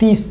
30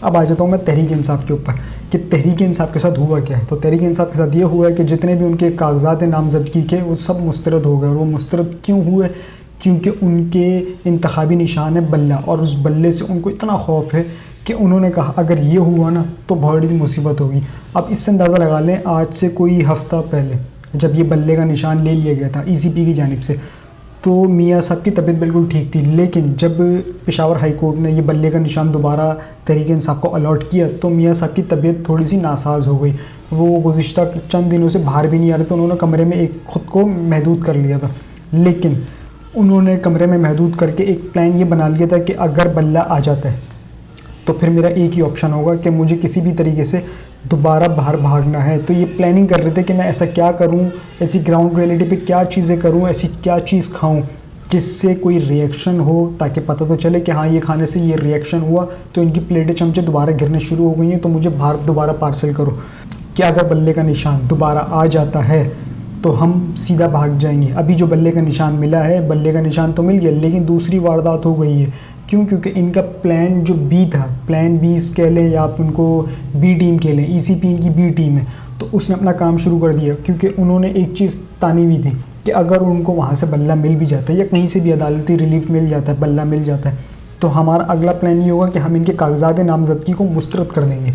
اب آ جاتا ہوں میں تحریک انصاف کے اوپر کہ تحریک انصاف کے ساتھ ہوا کیا ہے. تو تحریک انصاف کے ساتھ یہ ہوا ہے کہ جتنے بھی ان کے کاغذات نامزدگی کے وہ سب مسترد ہو گئے. اور وہ مسترد کیوں ہوئے؟ کیونکہ ان کے انتخابی نشان ہے بلہ, اور اس بلے سے ان کو اتنا خوف ہے کہ انہوں نے کہا اگر یہ ہوا نا تو بہت بڑی مصیبت ہوگی. اب اس سے اندازہ لگا لیں آج سے کوئی ہفتہ پہلے جب یہ بلے کا نشان لے لیا گیا تھا ECP کی جانب سے, تو میاں صاحب کی طبیعت بالکل ٹھیک تھی. لیکن جب پشاور ہائی کورٹ نے یہ بلے کا نشان دوبارہ تحریک انصاف کو الاٹ کیا تو میاں صاحب کی طبیعت تھوڑی سی ناساز ہو گئی. وہ گزشتہ چند دنوں سے باہر بھی نہیں آ رہے تھے. انہوں نے کمرے میں ایک خود کو محدود کر لیا تھا. لیکن انہوں نے کمرے میں محدود کر کے ایک پلان یہ بنا لیا تھا کہ اگر بلہ آ جاتا ہے تو پھر میرا ایک ہی آپشن ہوگا کہ مجھے کسی بھی طریقے سے دوبارہ باہر بھاگنا ہے. تو یہ پلاننگ کر رہے تھے کہ میں ایسا کیا کروں, ایسی گراؤنڈ ریئلٹی پہ کیا چیزیں کروں, ایسی کیا چیز کھاؤں جس سے کوئی ریئیکشن ہو, تاکہ پتہ تو چلے کہ ہاں یہ کھانے سے یہ ریئیکشن ہوا تو ان کی پلیٹیں چمچے دوبارہ گرنے شروع ہو گئی ہیں, تو مجھے باہر دوبارہ پارسل کرو. کہ اگر بلے کا نشان دوبارہ آ جاتا ہے تو ہم سیدھا بھاگ جائیں گے. ابھی جو بلے کا نشان ملا ہے, بلے کا نشان تو مل گیا لیکن دوسری واردات ہو گئی ہے. کیوں؟ کیونکہ ان کا پلان جو بی تھا, پلان بی کہہ لیں یا آپ ان کو بی ٹیم کہہ لیں, ECP ان کی بی ٹیم ہے, تو اس نے اپنا کام شروع کر دیا. کیونکہ انہوں نے ایک چیز تانی ہوئی تھی کہ اگر ان کو وہاں سے بلہ مل بھی جاتا ہے یا کہیں سے بھی عدالتی ریلیف مل جاتا ہے, بلہ مل جاتا ہے, تو ہمارا اگلا پلان یہ ہوگا کہ ہم ان کے کاغذات نامزدگی کو مسترد کر دیں گے.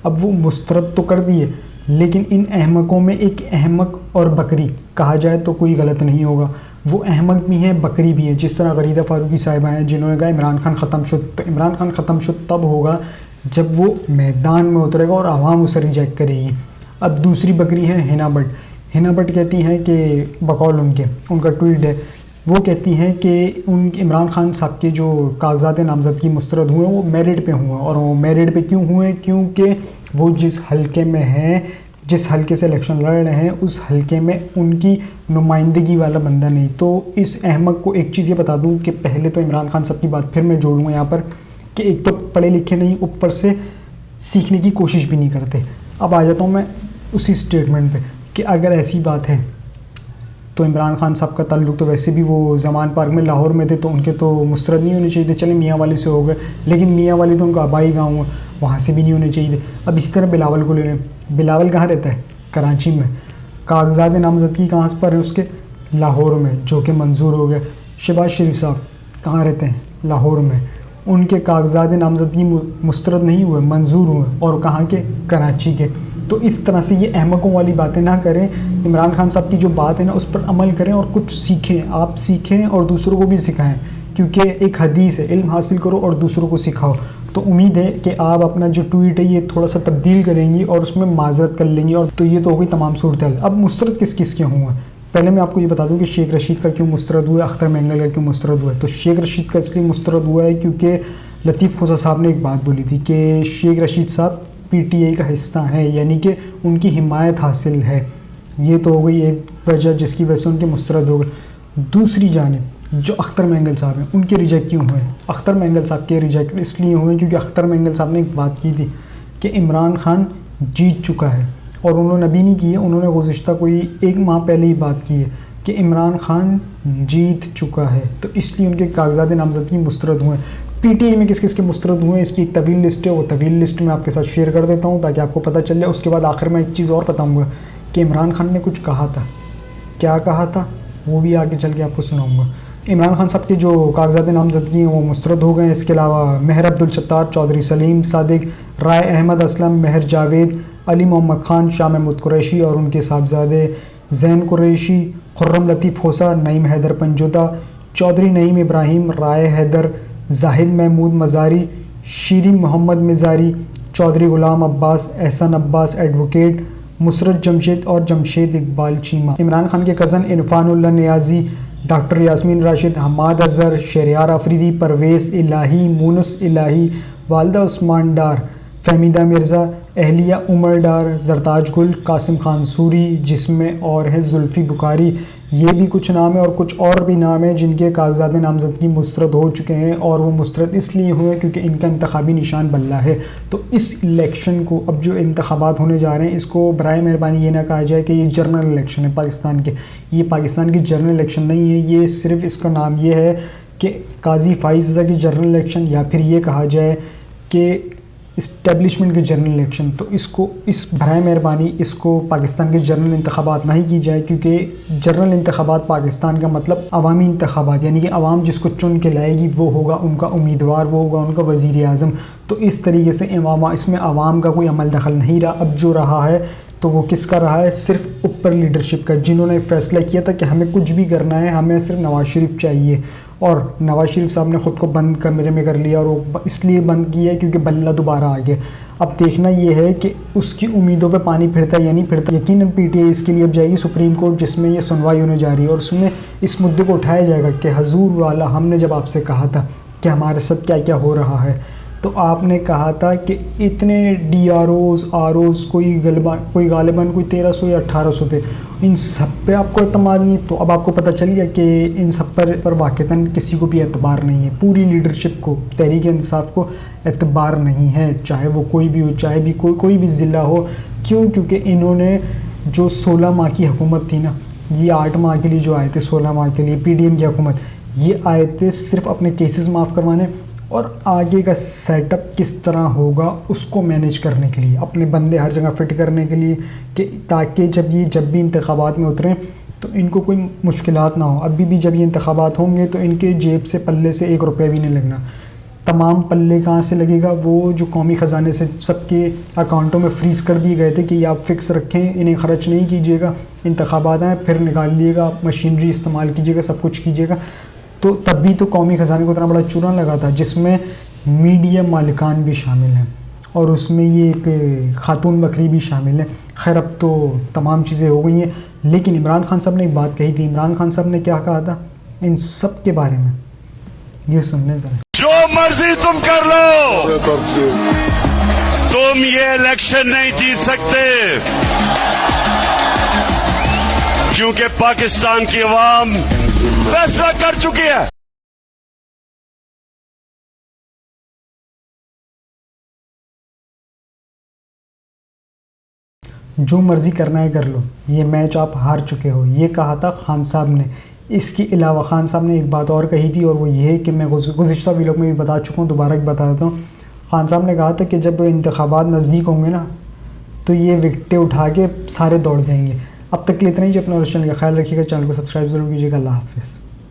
اب وہ مسترد تو کر دیے, لیکن ان احمقوں میں ایک احمق اور بکری کہا جائے تو کوئی غلط نہیں ہوگا. وہ احمق بھی ہیں, بکری بھی ہیں. جس طرح غریدہ فاروقی صاحبہ ہیں جنہوں نے کہا عمران خان ختم شد, تو عمران خان ختم شد تب ہوگا جب وہ میدان میں اترے گا اور عوام اسے ریجیکٹ کرے گی. اب دوسری بکری ہے ہنا بٹ. ہنا بٹ کہتی ہیں کہ بقول ان کا ٹویٹ ہے, وہ کہتی ہیں کہ عمران خان صاحب کے جو کاغذات نامزدگی مسترد ہوئے وہ میرٹ پہ ہوئے, اور وہ میرٹ پہ کیوں ہوئے؟ کیونکہ وہ جس حلقے میں ہیں, جس حلقے سے الیکشن لڑ رہے ہیں, اس حلقے میں ان کی نمائندگی والا بندہ نہیں. تو اس احمق کو ایک چیز یہ بتا دوں کہ پہلے تو عمران خان صاحب کی بات پھر میں جوڑوں گا یہاں پر کہ ایک تو پڑھے لکھے نہیں, اوپر سے سیکھنے کی کوشش بھی نہیں کرتے. اب آ جاتا ہوں میں اسی اسٹیٹمنٹ پہ کہ اگر ایسی بات ہے تو عمران خان صاحب کا تعلق تو ویسے بھی وہ زمان پارک میں لاہور میں تھے, تو ان کے تو مسترد نہیں ہونے چاہیے تھے. چلے میاں والی سے ہو گئے, لیکن میاں والی تو ان کا آبائی گاؤں ہے, وہاں سے بھی نہیں ہونے چاہیے تھے. اب اسی طرح بلاول کو لے لیں. بلاول کہاں رہتا ہے؟ کراچی میں. کاغذات نامزدگی کہاں پر ہیں اس کے؟ لاہور میں, جو کہ منظور ہو گیا. شہباز شریف صاحب کہاں رہتے ہیں؟ لاہور میں. ان کے کاغذات نامزدگی مسترد نہیں ہوئے, منظور ہوئے, اور کہاں کے؟ کراچی کے. تو اس طرح سے یہ احمقوں والی باتیں نہ کریں. عمران خان صاحب کی جو بات ہے نا اس پر عمل کریں اور کچھ سیکھیں. آپ سیکھیں اور دوسروں کو بھی سکھائیں, کیونکہ ایک حدیث ہے علم حاصل کرو اور دوسروں کو سکھاؤ. تو امید ہے کہ آپ اپنا جو ٹویٹ ہے یہ تھوڑا سا تبدیل کریں گی اور اس میں معذرت کر لیں گی. اور تو یہ تو ہو گئی تمام صورتحال. اب مسترد کس کس کے ہوئے ہیں؟ پہلے میں آپ کو یہ بتا دوں کہ شیخ رشید کا کیوں مسترد ہوا ہے, اختر مینگل کا کیوں مسترد ہوا ہے. تو شیخ رشید کا اس لیے مسترد ہوا ہے کیونکہ لطیف خوسا صاحب نے ایک بات بولی تھی کہ شیخ رشید صاحب PTI کا حصہ ہیں, یعنی کہ ان کی حمایت حاصل ہے. یہ تو ہو گئی ایک وجہ جس کی وجہ سے ان کے مسترد ہو گئے. دوسری جانب جو اختر مینگل صاحب ہیں ان کے ریجیکٹ کیوں ہوئے ہیں؟ اختر مینگل صاحب کے ریجیکٹ اس لیے ہوئے کیونکہ اختر مینگل صاحب نے ایک بات کی تھی کہ عمران خان جیت چکا ہے, اور انہوں نے ابھی نہیں کی ہے, انہوں نے گزشتہ کوئی 1 ماہ پہلے ہی بات کی ہے کہ عمران خان جیت چکا ہے. تو اس لیے ان کے کاغذات نامزدگی مسترد ہوئے ہیں. PTI میں کس کس کے مسترد ہوئے ہیں اس کی ایک طویل لسٹ ہے, وہ طویل لسٹ میں آپ کے ساتھ شیئر کر دیتا ہوں تاکہ آپ کو پتہ چل جائے. اس کے بعد آخر میں ایک چیز اور بتاؤں گا کہ عمران خان نے کچھ کہا تھا, کیا کہا تھا وہ بھی آگے چل کے آپ کو سناؤں گا. عمران خان صاحب کے جو کاغذات نامزدگی ہیں وہ مسترد ہو گئے ہیں. اس کے علاوہ مہر عبدالستار, چودھری سلیم صادق, رائے احمد اسلم, مہر جاوید, علی محمد خان, شاہ محمود قریشی اور ان کے صاحبزادے زین قریشی, خرم لطیف خوسا, نعیم حیدر پنجوتا, چودھری نعیم ابراہیم, رائے حیدر, زاہد محمود مزاری, شیریں محمد مزاری, چودھری غلام عباس, احسن عباس ایڈوکیٹ, مسرت جمشید اور جمشید اقبال چیمہ. عمران خان کے کزن عرفان اللہ نیازی, ڈاکٹر یاسمین راشد, حماد اظہر, شہریار آفریدی, پرویز الہی, مونس الہی, والدہ عثمان ڈار, فہمیدہ مرزا, اہلیہ عمر ڈار, زرتاج گل, قاسم خان سوری, جس میں اور ہے زلفی بخاری. یہ بھی کچھ نام ہے اور کچھ اور بھی نام ہیں جن کے کاغذات نامزدگی مسترد ہو چکے ہیں, اور وہ مسترد اس لیے ہوئے کیونکہ ان کا انتخابی نشان بلہ ہے. تو اس الیکشن کو, اب جو انتخابات ہونے جا رہے ہیں, اس کو برائے مہربانی یہ نہ کہا جائے کہ یہ جنرل الیکشن ہے پاکستان کے. یہ پاکستان کی جنرل الیکشن نہیں ہے, یہ صرف اس کا نام یہ ہے کہ قاضی فائز رضا کی جنرل الیکشن, یا پھر یہ کہا جائے کہ اسٹیبلشمنٹ کے جنرل الیکشن، تو اس برائے مہربانی اس کو پاکستان کے جنرل انتخابات نہ ہی کی جائے، کیونکہ جنرل انتخابات پاکستان کا مطلب عوامی انتخابات، یعنی کہ عوام جس کو چن کے لائے گی وہ ہوگا ان کا امیدوار، وہ ہوگا ان کا وزیر اعظم. تو اس طریقے سے اس میں عوام کا کوئی عمل دخل نہیں رہا. اب جو رہا ہے تو وہ کس کا رہا ہے؟ صرف اوپر لیڈرشپ کا، جنہوں نے فیصلہ کیا تھا کہ ہمیں کچھ بھی کرنا ہے، ہمیں صرف نواز شریف چاہیے. اور نواز شریف صاحب نے خود کو بند کمرے میں کر لیا، اور وہ اس لیے بند کیا ہے کیونکہ بلہ دوبارہ آ گیا. اب دیکھنا یہ ہے کہ اس کی امیدوں پہ پانی پھرتا ہے یا نہیں پھرتا. یقیناً پی ٹی آئی اس کے لیے اب جائے گی سپریم کورٹ، جس میں یہ سنوائی ہونے جا رہی ہے، اور اس میں اس مدعے کو اٹھایا جائے گا کہ حضور والا ہم نے جب آپ سے کہا تھا کہ ہمارے ساتھ کیا کیا ہو رہا ہے، تو آپ نے کہا تھا کہ اتنے ڈی آر اوز کوئی غالباً کوئی 1300 یا 1800 تھے، ان سب پہ آپ کو اعتماد نہیں. تو اب آپ کو پتہ چل گیا کہ ان سب پر واقعتاً کسی کو بھی اعتبار نہیں ہے. پوری لیڈرشپ کو، تحریک انصاف کو اعتبار نہیں ہے، چاہے وہ کوئی بھی ہو، چاہے بھی کوئی بھی ضلع ہو. کیوں؟ کیونکہ انہوں نے جو 16 ماہ کی حکومت تھی نا، یہ 8 ماہ کے لیے جو آئے تھے، 16 ماہ کے لیے پی ڈی ایم کی حکومت، یہ آئے تھے صرف اپنے کیسز معاف کروانے اور آگے کا سیٹ اپ کس طرح ہوگا اس کو مینیج کرنے کے لیے، اپنے بندے ہر جگہ فٹ کرنے کے لیے، کہ تاکہ جب بھی انتخابات میں اتریں تو ان کو کوئی مشکلات نہ ہو. ابھی بھی جب یہ انتخابات ہوں گے تو ان کے جیب سے پلے سے 1 روپیہ بھی نہیں لگنا. تمام پلے کہاں سے لگے گا؟ وہ جو قومی خزانے سے سب کے اکاؤنٹوں میں فریز کر دیے گئے تھے کہ یہ آپ فکس رکھیں، انہیں خرچ نہیں کیجیے گا، انتخابات ہیں پھر نکال لیے گا، آپ مشینری استعمال کیجیے گا، سب کچھ کیجیے گا. تو تب بھی تو قومی خزانے کو اتنا بڑا چورا لگا تھا، جس میں میڈیا مالکان بھی شامل ہیں، اور اس میں یہ ایک خاتون بکری بھی شامل ہے. خیر اب تو تمام چیزیں ہو گئی ہیں، لیکن عمران خان صاحب نے ایک بات کہی تھی. عمران خان صاحب نے کیا کہا تھا ان سب کے بارے میں؟ یہ سن لیں ذرا. جو مرضی تم کر لو، تم یہ الیکشن نہیں جیت سکتے، کیونکہ پاکستان کی عوام فیصلہ کر چکی ہے. جو مرضی کرنا ہے کر لو، یہ میچ آپ ہار چکے ہو، یہ کہا تھا خان صاحب نے. اس کے علاوہ خان صاحب نے ایک بات اور کہی تھی، اور وہ یہ ہے کہ میں گزشتہ ویلوگ میں بھی بتا چکا ہوں، دوبارہ بتا دیتا ہوں. خان صاحب نے کہا تھا کہ جب انتخابات نزدیک ہوں گے نا تو یہ وکٹیں اٹھا کے سارے دوڑ جائیں گے. اب تک کے لیے اتنا ہی. جو اپنا چینل کا خیال رکھیے گا، چینل کو سبسکرائب ضرور کیجیے گا. اللہ حافظ.